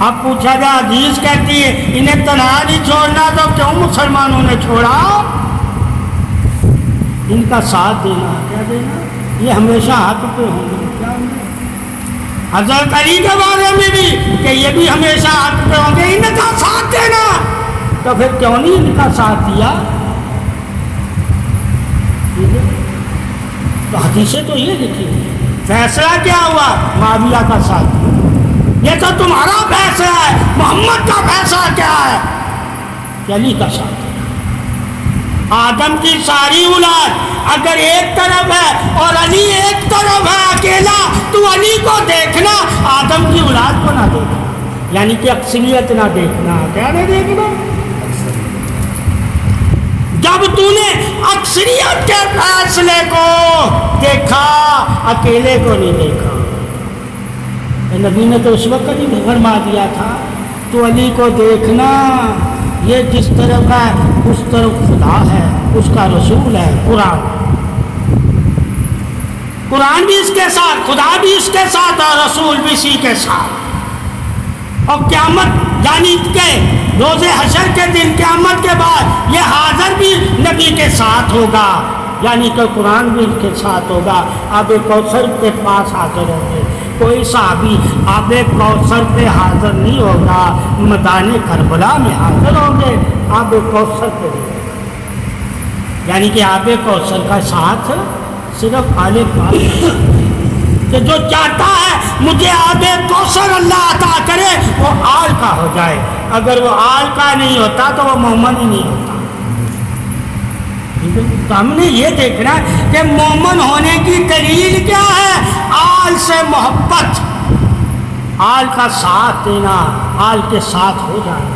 اب پوچھا جا حدیث کہتی ہے انہیں تنہا نہیں چھوڑنا تو کیوں مسلمانوں نے چھوڑا؟ ان کا ساتھ دینا، کیا دینا؟ یہ ہمیشہ حق پہ ہوں گے، کیا ہوں گے؟ حضرت علی کے بارے میں بھی کہ یہ بھی ہمیشہ حق پہ ہوں گے، ان کا ساتھ دینا، تو پھر کیوں نہیں ان کا ساتھ دیا؟ تو حدیثیں تو یہ لکھی ہیں فیصلہ کیا ہوا؟ معاویہ کا ساتھ۔ یہ تو تمہارا فیصلہ ہے، محمد کا فیصلہ کیا ہے؟ کہ علی کا ساتھ۔ آدم کی ساری اولاد اگر ایک طرف ہے اور علی ایک طرف ہے اکیلا، تو علی کو دیکھنا، آدم کی اولاد کو نہ دیکھنا، یعنی کہ اکثریت نہ دیکھنا۔ کیا نہیں دیکھنا؟ جب تو نے اکثریت کے فیصلے کو دیکھا، اکیلے کو نہیں دیکھا۔ نبی نے تو اس وقت ہی فرما دیا تھا تو علی کو دیکھنا، یہ جس طرف ہے اس طرف خدا ہے، اس کا رسول ہے، قرآن بھی اس کے ساتھ، خدا بھی اس کے ساتھ اور رسول بھی اسی کے ساتھ۔ اور قیامت یعنی کہ روز حشر کے دن، قیامت کے بعد یہ حاضر بھی نبی کے ساتھ ہوگا، یعنی کہ قرآن بھی اس کے ساتھ ہوگا۔ آب کوثر کے پاس حاضر ہوں گے، کوئی صحابی آب کوثر پہ حاضر نہیں ہوگا، میدان کربلا میں حاضر ہوں گے آب کوثر پہ، یعنی کہ آب کوثر کا ساتھ صرف آل پاک کہ جو چاہتا ہے مجھے آب کوثر اللہ عطا کرے وہ آل کا ہو جائے، اگر وہ آل کا نہیں ہوتا تو وہ مومن ہی نہیں ہوتا۔ تو ہم نے یہ دیکھنا کہ مومن ہونے کی دلیل کیا ہے؟ آل سے محبت، آل کا ساتھ دینا، آل کے ساتھ ہو جانا۔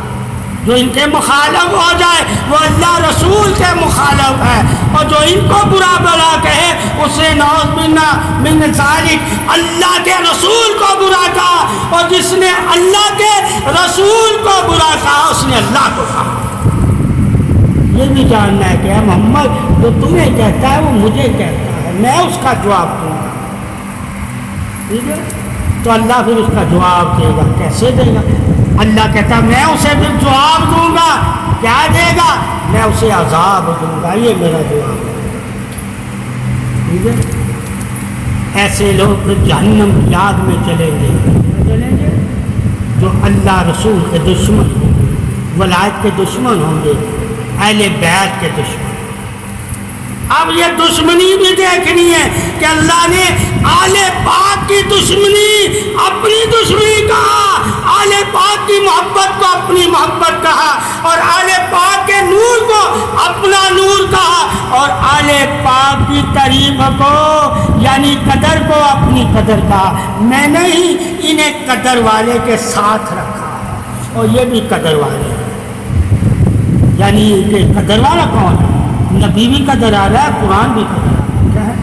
جو ان کے مخالف ہو جائے وہ اللہ رسول کے مخالف ہے، اور جو ان کو برا بلا کہے اسے نعوذ باللہ من ذالک اللہ کے رسول کو برا کہا، اور جس نے اللہ کے رسول کو برا کہا اس نے اللہ کو کہا۔ یہ بھی جاننا ہے کہ محمد جو تمہیں کہتا ہے وہ مجھے کہتا ہے، میں اس کا جواب دوں گا، ٹھیک ہے؟ تو اللہ پھر اس کا جواب دے گا، کیسے دے گا؟ اللہ کہتا ہے میں اسے پھر جواب دوں گا، کیا دے گا؟ میں اسے عذاب دوں گا، یہ میرا جواب ہے، ٹھیک ہے؟ ایسے لوگ پھر جہنم کی آگ میں چلیں گے جو اللہ رسول کے دشمن، ولایت کے دشمن ہوں گے، اہل بیت کے دشمن۔ اب یہ دشمنی بھی دیکھنی ہے کہ اللہ نے آل پاک کی دشمنی اپنی دشمنی کہا، آل پاک کی محبت کو اپنی محبت کہا، اور آل پاک کے نور کو اپنا نور کہا، اور آل پاک کی تعریف کو یعنی قدر کو اپنی قدر کہا۔ میں نے ہی انہیں قدر والے کے ساتھ رکھا، اور یہ بھی قدر والے، یعنی کہ قدر والا کون ہے؟ نبی بھی قدر آ رہا ہے، قرآن بھی قدر آ رہا ہے۔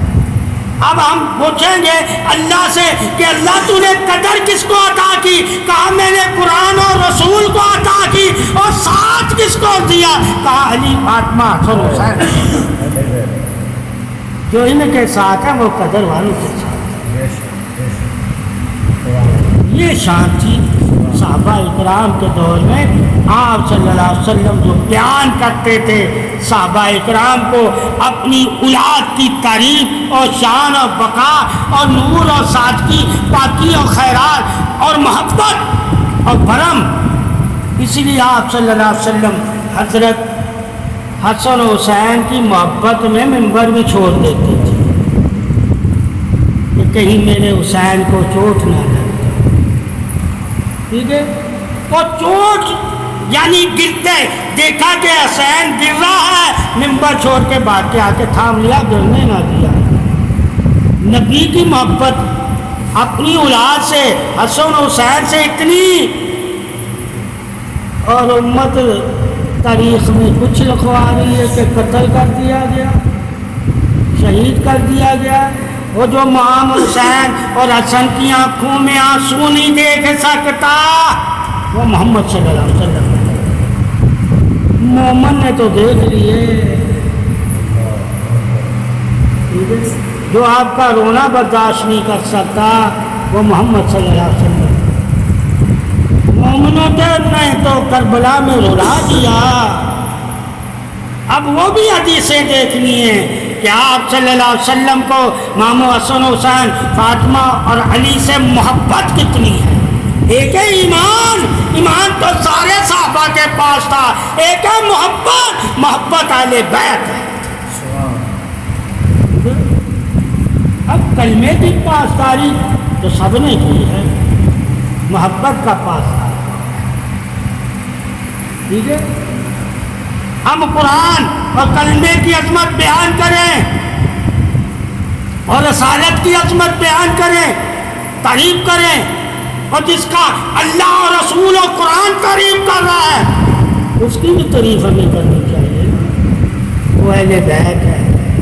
اب ہم پوچھیں گے اللہ سے کہ اللہ تو نے قدر کس کو عطا کی؟ کہا میں نے قرآن اور رسول کو عطا کی، اور ساتھ کس کو دیا؟ کہا علی، فاطمہ، حسن، حسین، جو ان کے ساتھ ہے وہ قدر والوں کے ساتھ۔ یہ شان تھی صحابہ اکرام کے دور میں۔ آپ صلی اللہ علیہ وسلم جو بیان کرتے تھے صحابہ اکرام کو اپنی اولاد کی تعریف اور شان اور بقا اور نور اور سادگی، پاکی اور خیرات اور محبت اور بھرم، اس لیے آپ صلی اللہ علیہ وسلم حضرت حسن و حسین کی محبت میں منبر بھی چھوڑ دیتے تھے کہ کہیں میرے حسین کو چوٹ نہ لگے، ٹھیک ہے؟ وہ چوٹ یعنی گرتے دیکھا کہ حسین گر رہا ہے، منبر چھوڑ کے بھاگ کے آ کے تھام لیا، گرنے نہ دیا۔ نبی کی محبت اپنی اولاد سے، حسن و حسین سے اتنی، اور امت تاریخ میں کچھ لکھوا رہی ہے کہ قتل کر دیا گیا، شہید کر دیا گیا۔ وہ جو امام حسین اور حسن کی آنکھوں میں آنسو نہیں دیکھ سکتا وہ محمد صلی اللہ علیہ وسلم، مومن نے تو دیکھ لیے۔ جو آپ کا رونا برداشت نہیں کر سکتا وہ محمد صلی اللہ علیہ وسلم۔ مومنوں نے تو کربلا میں رلا دیا۔ اب وہ بھی حدیثیں دیکھنی ہیں کہ آپ صلی اللہ علیہ وسلم کو امام حسن حسین، فاطمہ اور علی سے محبت کتنی ہے۔ ایک ہے ایمان، ایمان تو سارے صحابہ کے پاس تھا، ایک ہے محبت، محبت اہل بیت ہے۔ اب کلمے کی پاسداری تو سب نے کی ہے، محبت کا پاسدار، ٹھیک ہے؟ ہم قرآن اور کلمے کی عظمت بیان کریں اور رسالت کی عظمت بیان کریں، تعریف کریں، اور جس کا اللہ اور رسول اور قرآن تعریف کر رہا ہے اس کی بھی تعریف ہمیں کرنی چاہیے۔ وہ اہل بیت ہے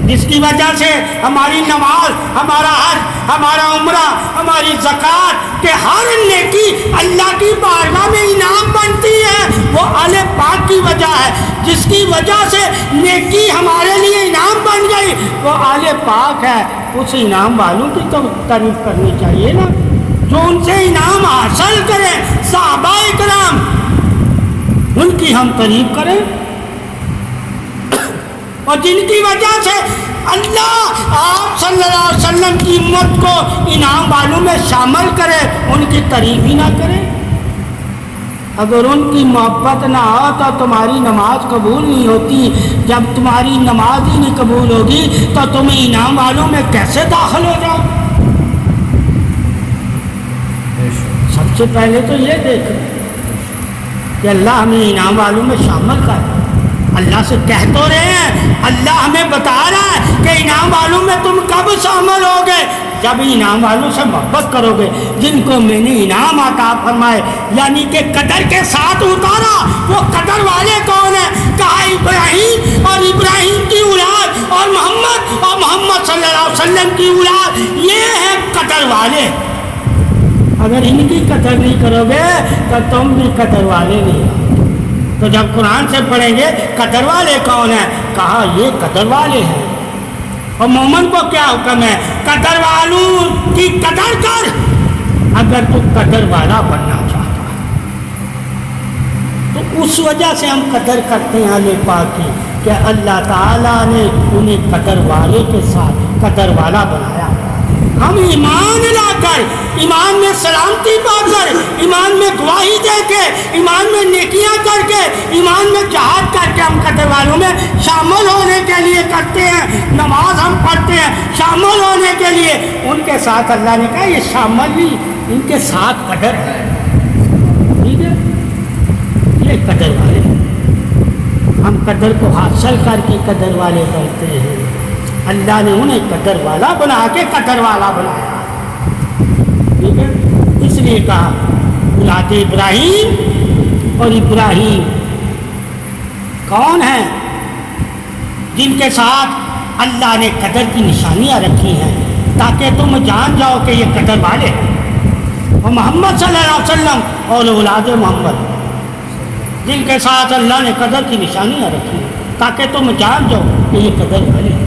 جس کی وجہ سے ہماری نماز، ہمارا حج، ہمارا عمرہ، ہماری زکوٰۃ کے ہر نیکی اللہ کی بارگاہ میں انعام بنتی ہے، وہ آل پاک کی وجہ ہے۔ جس کی وجہ سے نیکی ہمارے لیے انعام بن گئی وہ آل پاک ہے، اس انعام والوں کی تو تعریف کرنی چاہیے نا، جو ان سے انعام حاصل کریں، صحابہ کرام، ان کی ہم تعریف کریں، اور جن کی وجہ سے اللہ آپ صلی اللہ علیہ وسلم کی امت کو انعام والوں میں شامل کرے، ان کی تعریف ہی نہ کریں۔ اگر ان کی محبت نہ ہو تو تمہاری نماز قبول نہیں ہوتی، جب تمہاری نماز ہی نہیں قبول ہوگی تو تم انعام والوں میں کیسے داخل ہو جاؤ؟ سب سے پہلے تو یہ دیکھ کہ اللہ ہمیں انعام والوں میں شامل کر۔ اللہ سے کہہ تو رہے ہیں، اللہ ہمیں بتا رہا ہے کہ انعام والوں میں تم کب شامل ہوگے؟ جب انعام والوں سے محبت کرو گے، جن کو میں نے انعام عطا فرمائے، یعنی کہ قدر کے ساتھ اتارا۔ وہ قدر والے کون ہیں؟ کہا ابراہیم اور ابراہیم کی اولاد اور محمد صلی اللہ علیہ وسلم کی اولاد، یہ ہیں قدر والے۔ اگر ان کی قدر نہیں کرو گے تو تم بھی قدر والے نہیں ہو۔ تو جب قرآن سے پڑھیں گے قدر والے کون ہیں، کہا یہ قدر والے ہیں۔ اور مومن کو کیا حکم ہے؟ قدر والوں کی قدر کر۔ اگر تو قدر والا بننا چاہتا ہے تو اس وجہ سے ہم قدر کرتے ہیں اہل پاک کی کہ اللہ تعالیٰ نے انہیں قدر والے کے ساتھ قدر والا بنایا۔ ہم ایمان لا کر، ایمان میں سلامتی پا کر، ایمان میں گواہی دے کے، ایمان میں نیکیاں کر کے، ایمان میں جہاد کر کے ہم قدر والوں میں شامل ہونے کے لیے کرتے ہیں۔ نماز ہم پڑھتے ہیں شامل ہونے کے لیے، ان کے ساتھ اللہ نے کہا یہ شامل ہی، ان کے ساتھ قدر ہے، ٹھیک ہے؟ یہ قدر والے، ہم قدر کو حاصل کر کے قدر والے کرتے ہیں۔ اللہ نے انہیں قدر والا بنا کے قدر والا بنایا، ٹھیک ہے؟ اس لیے کہا اولاد ابراہیم، اور ابراہیم کون ہیں؟ جن کے ساتھ اللہ نے قدر کی نشانیاں رکھی ہیں تاکہ تم جان جاؤ کہ یہ قدر والے ہیں۔ اور محمد صلی اللہ علیہ وسلم اور اولاد محمد، جن کے ساتھ اللہ نے قدر کی نشانیاں رکھی ہیں تاکہ تم جان جاؤ کہ یہ قدر والے ہیں۔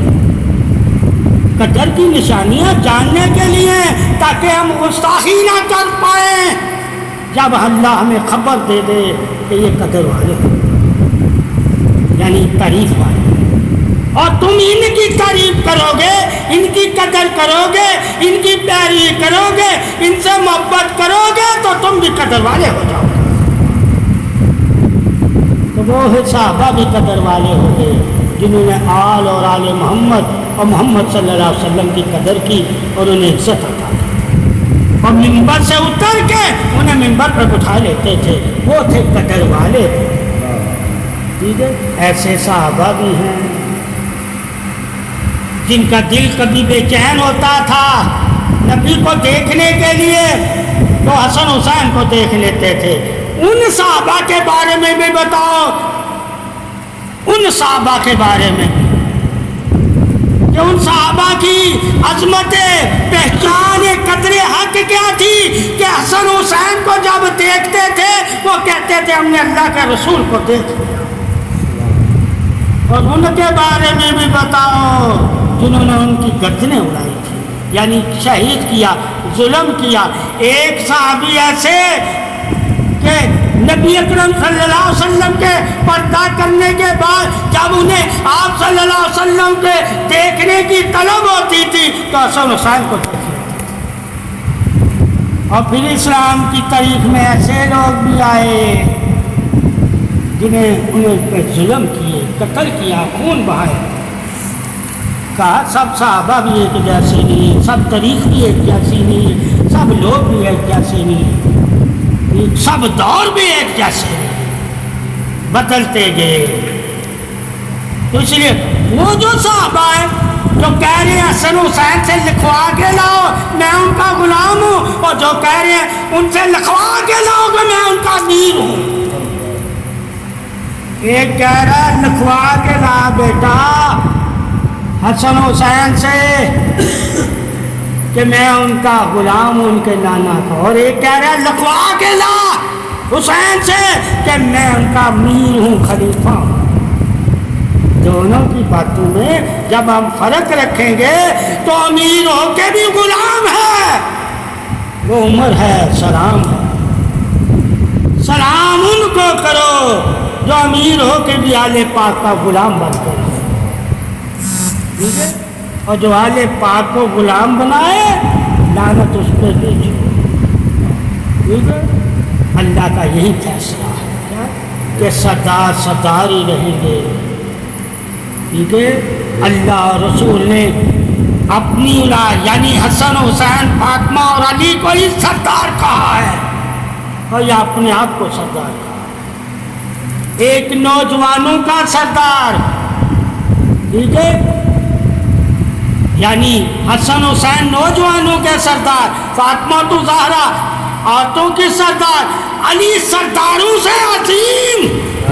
قدر کی نشانیاں جاننے کے لیے تاکہ ہم گستاخی نہ کر پائیں جب اللہ ہمیں خبر دے دے کہ یہ قدر والے ہیں، یعنی تعریف والے۔ اور تم ان کی تعریف کرو گے، ان کی قدر کرو گے، ان کی پیروی کرو گے، ان سے محبت کرو گے تو تم بھی قدر والے ہو جاؤ گے۔ تو وہ صحابہ بھی قدر والے ہو گئے جنہوں نے آل اور آل محمد اور محمد صلی اللہ علیہ وسلم کی قدر کی اور انہیں عزت عطا کی، اور ممبر سے اتر کے انہیں ممبر پر بٹھا لیتے تھے، وہ تھے قدر والے، ٹھیک ہے؟ ایسے صحابہ بھی ہیں جن کا دل کبھی بے چین ہوتا تھا نبی کو دیکھنے کے لیے تو حسن حسین کو دیکھ لیتے تھے۔ ان صحابہ کے بارے میں بھی بتاؤ، ان صحابہ کے بارے میں کہ ان صحابہ کی عظمت پہچان قدر حق کیا تھی کہ حسن حسین کو جب دیکھتے تھے وہ کہتے تھے ہم نے اللہ کے رسول کو دیکھ لیا۔ اور ان کے بارے میں بھی بتاؤ جنہوں نے ان کی گردنیں اڑائی تھی، یعنی شہید کیا، ظلم کیا۔ ایک صحابی ایسے کہ نبی اکرم صلی اللہ علیہ وسلم کے پردہ کرنے کے بعد جب انہیں آپ صلی اللہ علیہ وسلم کے دیکھنے کی طلب ہوتی تھی تو حسن حسین کو دیکھ لیتے تھے۔ اور پھر اسلام کی تاریخ میں ایسے لوگ بھی آئے جنہیں انہیں پہ ظلم کیے، قتل کیا، خون بہائے، کہا سب صحابہ بھی ایک جیسے نہیں، سب تاریخ بھی ایک جیسی نہیں، سب لوگ بھی ایک جیسے نہیں، سب دور بھی ایک جیسے نہیں، بدلتے گئے۔ تو اس لیے وہ جو صحابہ ہیں جو کہہ رہے ہیں حسن حسین سے لکھوا کے لاؤ میں ان کا غلام ہوں، اور جو کہہ رہے ہیں ان سے لکھوا کے لاؤ کہ میں ان کا امیر ہوں۔ ایک کہہ رہا ہے لکھوا کے لا بیٹا حسن حسین سے کہ میں ان کا غلام ہوں، ان کے نانا کا، اور ایک کہہ رہا ہے لکھوا کے لا حسین سے کہ میں ان کا امیر ہوں، خلیفہ ہوں۔ دونوں کی باتوں میں جب ہم فرق رکھیں گے تو امیر ہو کے بھی غلام ہے، وہ عمر ہے، سلام ہے، سلام ان کو کرو جو امیر ہو کے بھی آل پاک کا غلام بن کر، ٹھیک ہے، اور جو آل پاک کو غلام بنائے لعنت اس پہ بھیجو، ٹھیک ہے۔ اللہ کا یہی فیصلہ ہے کہ سردار سردار ہی رہیں گے، ٹھیک ہے۔ اللہ اور رسول نے اپنی اولاد یعنی حسن حسین فاطمہ اور علی کو ہی سردار کہا ہے، اور یہ اپنے آپ کو سردار کہا ہے، ایک نوجوانوں کا سردار، ٹھیک ہے، یعنی حسن حسین نوجوانوں کے سردار، فاطمہ تو زہرا عورتوں کی سردار، علی سرداروں سے عظیم،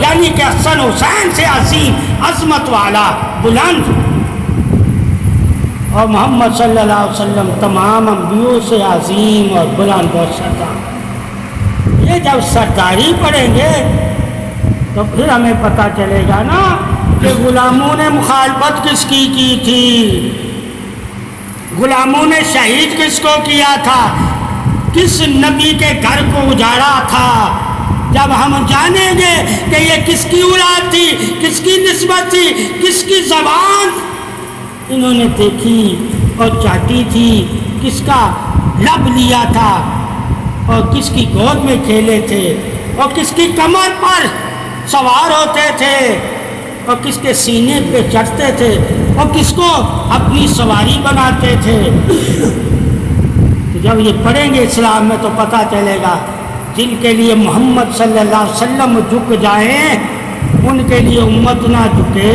یعنی کہ حسن حسین سے عظیم، عظمت والا، بلند، اور محمد صلی اللہ علیہ وسلم تمام انبیاء سے عظیم اور بلند اور سردار۔ یہ جب سرداری پڑھیں گے تو پھر ہمیں پتہ چلے گا نا کہ غلاموں نے مخالفت کس کی تھی، غلاموں نے شہید کس کو کیا تھا، کس نبی کے گھر کو اجاڑا تھا۔ جب ہم جانیں گے کہ یہ کس کی اولاد تھی، کس کی نسبت تھی، کس کی زبان انہوں نے دیکھی اور چاٹی تھی، کس کا لب لیا تھا، اور کس کی گود میں کھیلے تھے، اور کس کی کمر پر سوار ہوتے تھے، اور کس کے سینے پہ چڑھتے تھے، اور کس کو اپنی سواری بناتے تھے۔ جب یہ پڑھیں گے اسلام میں تو پتہ چلے گا، جن کے لیے محمد صلی اللہ علیہ وسلم جھک جائیں ان کے لیے امت نہ جھکے،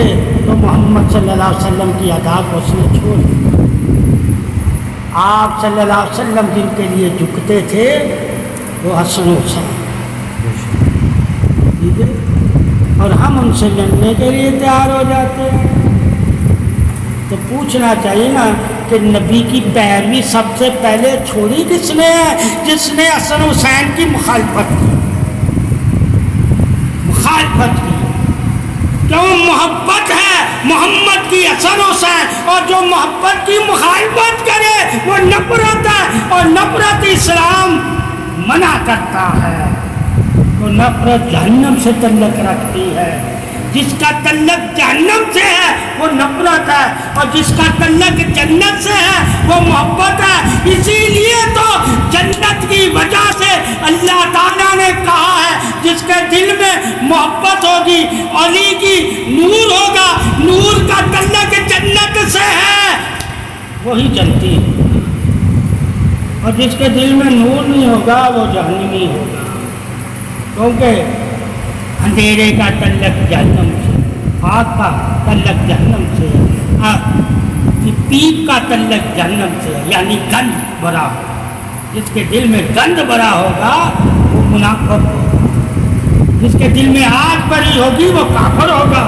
تو محمد صلی اللہ علیہ وسلم کی ادا کو اس نے چھوڑ دیا۔ آپ صلی اللہ علیہ وسلم جن کے لیے جھکتے تھے وہ حسن حسین، ٹھیک ہے، اور ہم ان سے لڑنے کے لیے تیار ہو جاتے ہیں۔ تو پوچھنا چاہیے نا کہ نبی کی پیروی سب سے پہلے چھوڑی کس نے ہے؟ جس نے حسن حسین کی مخالفت کی، کیوں؟ محبت ہے محمد کی حسن حسین، اور جو محبت کی مخالفت کرے وہ نفرت ہے، اور نفرت اسلام منع کرتا ہے، وہ نفرت جہنم سے تعلق رکھتی ہے۔ جس کا تعلق جہنم سے ہے وہ نفرت ہے، اور جس کا تعلق جنت سے ہے وہ محبت ہے۔ اسی لیے تو جنت کی وجہ سے اللہ تعالیٰ نے کہا ہے جس کے دل میں محبت ہوگی، علی کی نور ہوگا، نور کا تعلق جنت سے ہے، وہی جنتی ہے، اور جس کے دل میں نور نہیں ہوگا وہ جہنمی ہوگا، کیونکہ اندھیرے کا تعلق جہنم سے، آگ کا تعلق جہنم سے، پیپ کا تعلق جہنم سے، یعنی گند بھرا ہو۔ جس کے دل میں گند بھرا ہوگا وہ منافق ہوگا، جس کے دل میں آگ بھری ہوگی وہ کافر ہوگا،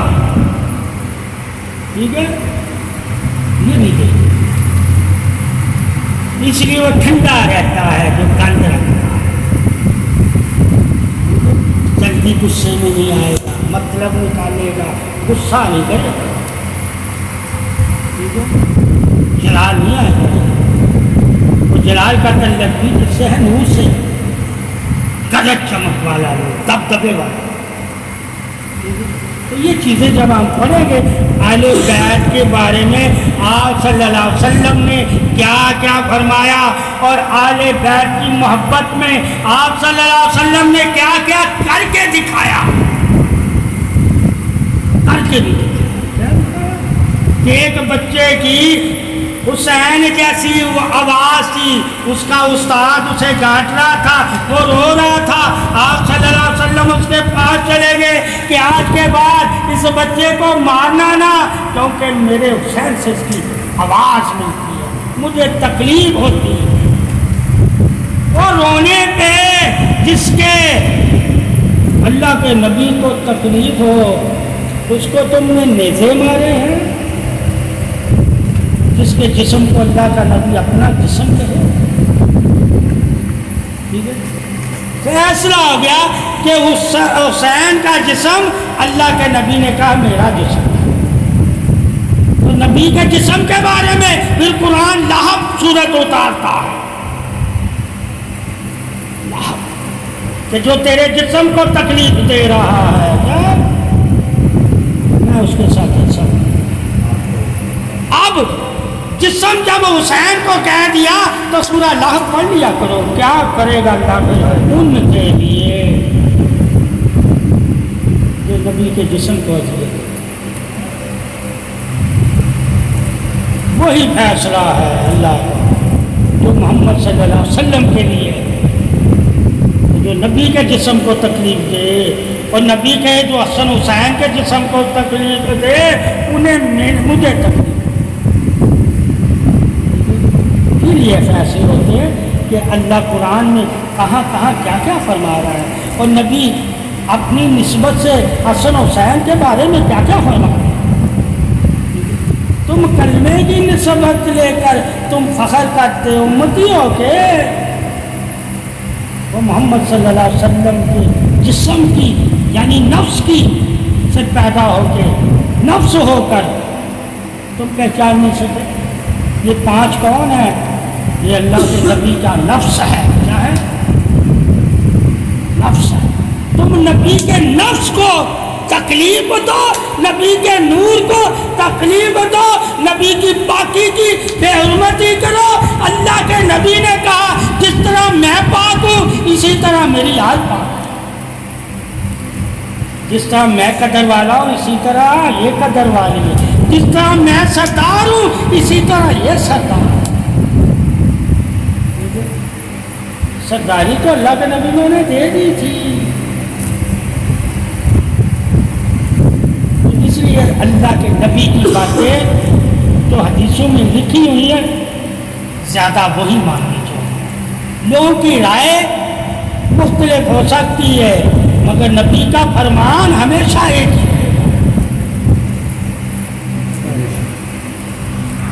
ٹھیک ہے، یہ نہیں دیکھیں، اس لیے وہ ٹھنڈا رہتا ہے جو گند رکھتا ہے، جلدی غصے میں نہیں آئے گا، مطلب نکالے گا، غصہ نہیں کرے گا، ٹھیک ہے، جلال نہیں آئے گا۔ وہ جلال کا تعلق بھی جس سے ہے نور سے، گرج چمک والا نور، دبدبے والا۔ تو یہ چیزیں جب ہم پڑھیں گے اہل بیت کے بارے میں آپ صلی اللہ علیہ وسلم نے کیا کیا فرمایا، اور اہل بیت کی محبت میں آپ صلی اللہ علیہ وسلم نے کیا کیا کر کے دکھایا، کر کے بھی دکھایا، کہ ایک بچے کی حسین جیسی وہ آواز تھی، اس کا استاد اسے ڈانٹ رہا تھا، وہ رو رہا تھا، آپ صلی اللہ علیہ وسلم اس کے پاس چلے گئے کہ آج کے بعد اس بچے کو مارنا نہ، کیونکہ میرے حسین سے اس کی آواز ملتی ہے، مجھے تکلیف ہوتی ہے۔ وہ رونے پہ جس کے اللہ کے نبی کو تکلیف ہو، اس کو تم نے نیزے مارے ہیں، جس کے جسم کو اللہ کا نبی اپنا جسم کہے۔ ٹھیک ہے، فیصلہ ہو گیا کہ حسین کا جسم اللہ کے نبی نے کہا میرا جسم، تو نبی کے جسم کے بارے میں پھر قرآن لہب صورت اتارتا ہے، لہب کہ جو تیرے جسم کو تکلیف دے رہا ہے میں اس کے ساتھ جسم۔ اب جسم جب حسین کو کہہ دیا تو سورہ لہب پڑھ لیا کرو، کیا کرے گا اللہ ان کے لیے جو نبی کے جسم کو دیا، وہی فیصلہ ہے اللہ کا جو محمد صلی اللہ علیہ وسلم کے لیے، جو نبی کے جسم کو تکلیف دے اور نبی کے جو حسن حسین کے جسم کو تکلیف دے انہیں مجھے تکلیف۔ یہ فیصلے ہوتے ہیں کہ اللہ قرآن میں کہاں کہاں کیا کیا فرما رہا ہے، اور نبی اپنی نسبت سے حسن حسین کے بارے میں کیا کیا فرما رہا ہے۔ تم کلمے کی نسبت لے کر تم فخر کرتے امتی ہو کہ وہ محمد صلی اللہ علیہ وسلم کے جسم کی یعنی نفس کی سے پیدا ہو کے نفس ہو کر تم پہچان نہیں سکے۔ یہ پانچ کون ہے؟ یہ اللہ کے نبی کا نفس ہے۔ کیا ہے؟ نفس ہے۔ تم نبی کے نفس کو تکلیف دو، نبی کے نور کو تکلیف دو، نبی کی پاکی کی بے حرمتی کرو۔ اللہ کے نبی نے کہا جس طرح میں پاک ہوں اسی طرح میری آل پاک ہے، جس طرح میں قدر والا ہوں اسی طرح یہ قدر والی ہے، جس طرح میں سردار ہوں اسی طرح یہ سردار ہے۔ سرداری تو اللہ کے نبی نے انہیں دے دی تھی، اس لیے اللہ کے نبی کی باتیں جو حدیثوں میں لکھی ہوئی ہیں زیادہ وہی ماننی چاہیے۔ لوگوں کی رائے مختلف ہو سکتی ہے مگر نبی کا فرمان ہمیشہ ایک ہی